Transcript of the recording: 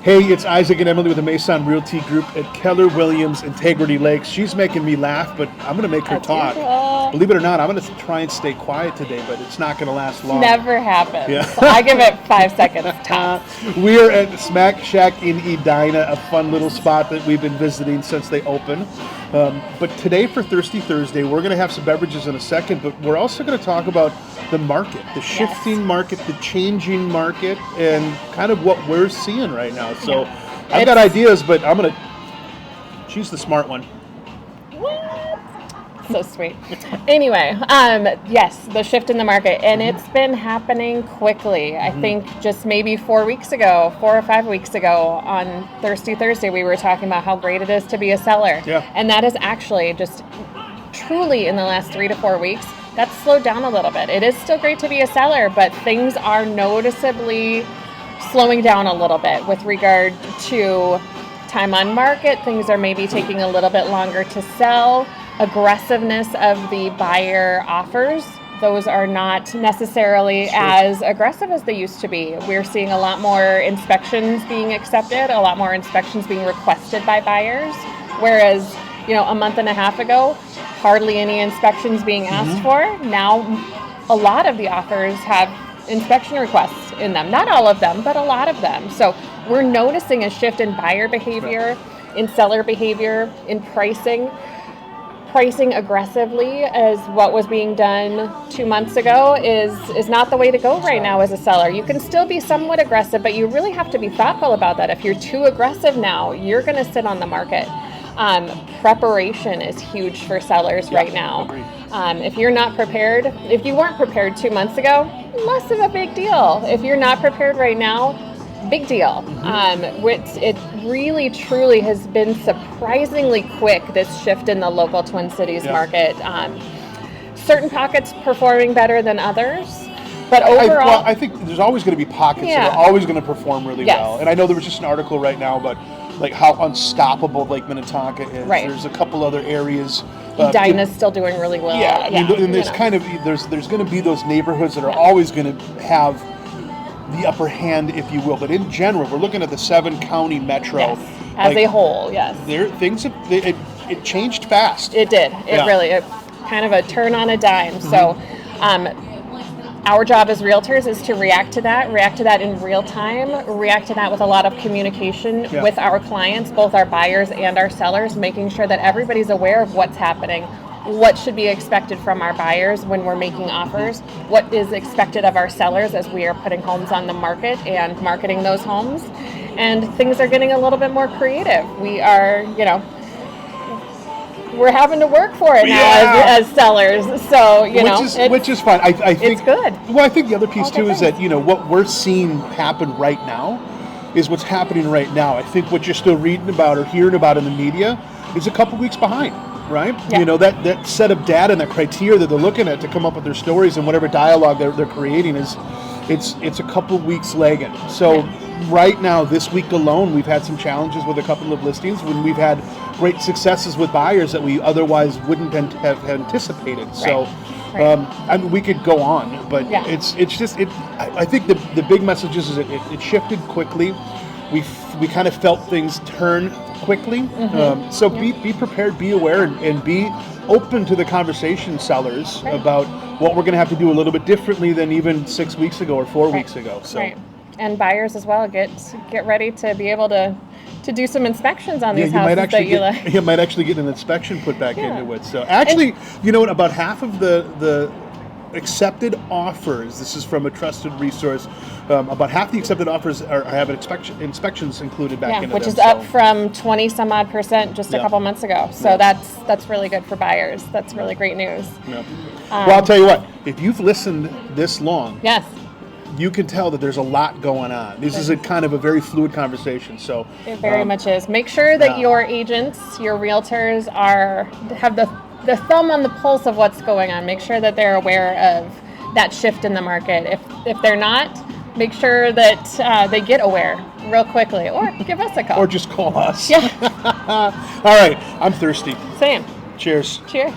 Hey, it's Isaac and Emily with the Mason Realty Group at Keller Williams Integrity Lakes. She's making me laugh, but I'm going to make her talk. Believe it or not, I'm going to try and stay quiet today, but it's not going to last long. Never happens. Yeah. I give it 5 seconds tops. We are at Smack Shack in Edina, a fun little spot that we've been visiting since they opened. But today for Thirsty Thursday, we're going to have some beverages in a second, but we're also going to talk about the market, the shifting market, the changing market, and kind of what we're seeing right now. So I've got ideas, but I'm going to choose the smart one. So sweet. Anyway, yes, the shift in the market, and it's been happening quickly. I think just maybe 4 or 5 weeks ago on Thirsty Thursday, we were talking about how great it is to be a seller. Yeah. And that is actually just truly in the last 3 to 4 weeks, that's slowed down a little bit. It is still great to be a seller, but things are noticeably slowing down a little bit with regard to time on market. Things are maybe taking a little bit longer to sell. Aggressiveness of the buyer offers, those are not necessarily as aggressive as they used to be. We're seeing a lot more inspections being accepted, a lot more inspections being requested by buyers, whereas, a month and a half ago, hardly any inspections being asked for. Now, a lot of the offers have inspection requests in them. Not all of them, but a lot of them. So we're noticing a shift in buyer behavior, in seller behavior, in pricing. Pricing aggressively as what was being done 2 months ago is not the way to go right now as a seller. You can still be somewhat aggressive, but you really have to be thoughtful about that. If you're too aggressive now, you're going to sit on the market. Preparation is huge for sellers right now. If you're not prepared, if you weren't prepared 2 months ago, less of a big deal. If you're not prepared right now, big deal. It really, truly has been surprisingly quick, this shift in the local Twin Cities market. Certain pockets performing better than others, but overall... I think there's always going to be pockets that are always going to perform really well. And I know there was just an article right now about how unstoppable Lake Minnetonka is. Right. There's a couple other areas. Edina's still doing really well. And there's there's going to be those neighborhoods that are always going to have the upper hand, if you will. But in general, we're looking at the 7-county metro. Yes. As a whole, yes. It changed fast. It did. It kind of a turn on a dime. So our job as realtors is to react to that in real time, react to that with a lot of communication with our clients, both our buyers and our sellers, making sure that everybody's aware of what's happening, what should be expected from our buyers when we're making offers, what is expected of our sellers as we are putting homes on the market and marketing those homes. And things are getting a little bit more creative. We are, we're having to work for it now as sellers. So, which is fine. I think it's good. Well, I think the other piece too is that, what we're seeing happen right now is what's happening right now. I think what you're still reading about or hearing about in the media is a couple weeks behind. Right? Yeah. That set of data and the criteria that they're looking at to come up with their stories and whatever dialogue they're creating it's a couple weeks lagging. So right now, this week alone, we've had some challenges with a couple of listings when we've had great successes with buyers that we otherwise wouldn't have anticipated. Right. So I mean, we could go on, but it's just I think the big message is it shifted quickly. We kind of felt things turn quickly. So be prepared, be aware, and be open to the conversation, sellers, about what we're going to have to do a little bit differently than even 6 weeks ago or 4 weeks ago. So. And buyers as well, get ready to be able to do some inspections on these houses that you like. You might actually get an inspection put back into it. So actually, about half of the accepted offers, this is from a trusted resource, about half the accepted offers have inspections included back into them. Which is up from 20 some odd % just a couple months ago. So that's really good for buyers. That's really great news. Well, I'll tell you what, if you've listened this long, you can tell that there's a lot going on. This is a kind of a very fluid conversation. So it very much is. Make sure that your agents, your realtors have the thumb on the pulse of what's going on. Make sure that they're aware of that shift in the market. If they're not, make sure that they get aware real quickly, or give us a call. Or just call us. Yeah. All right. I'm thirsty. Same. Cheers. Cheers.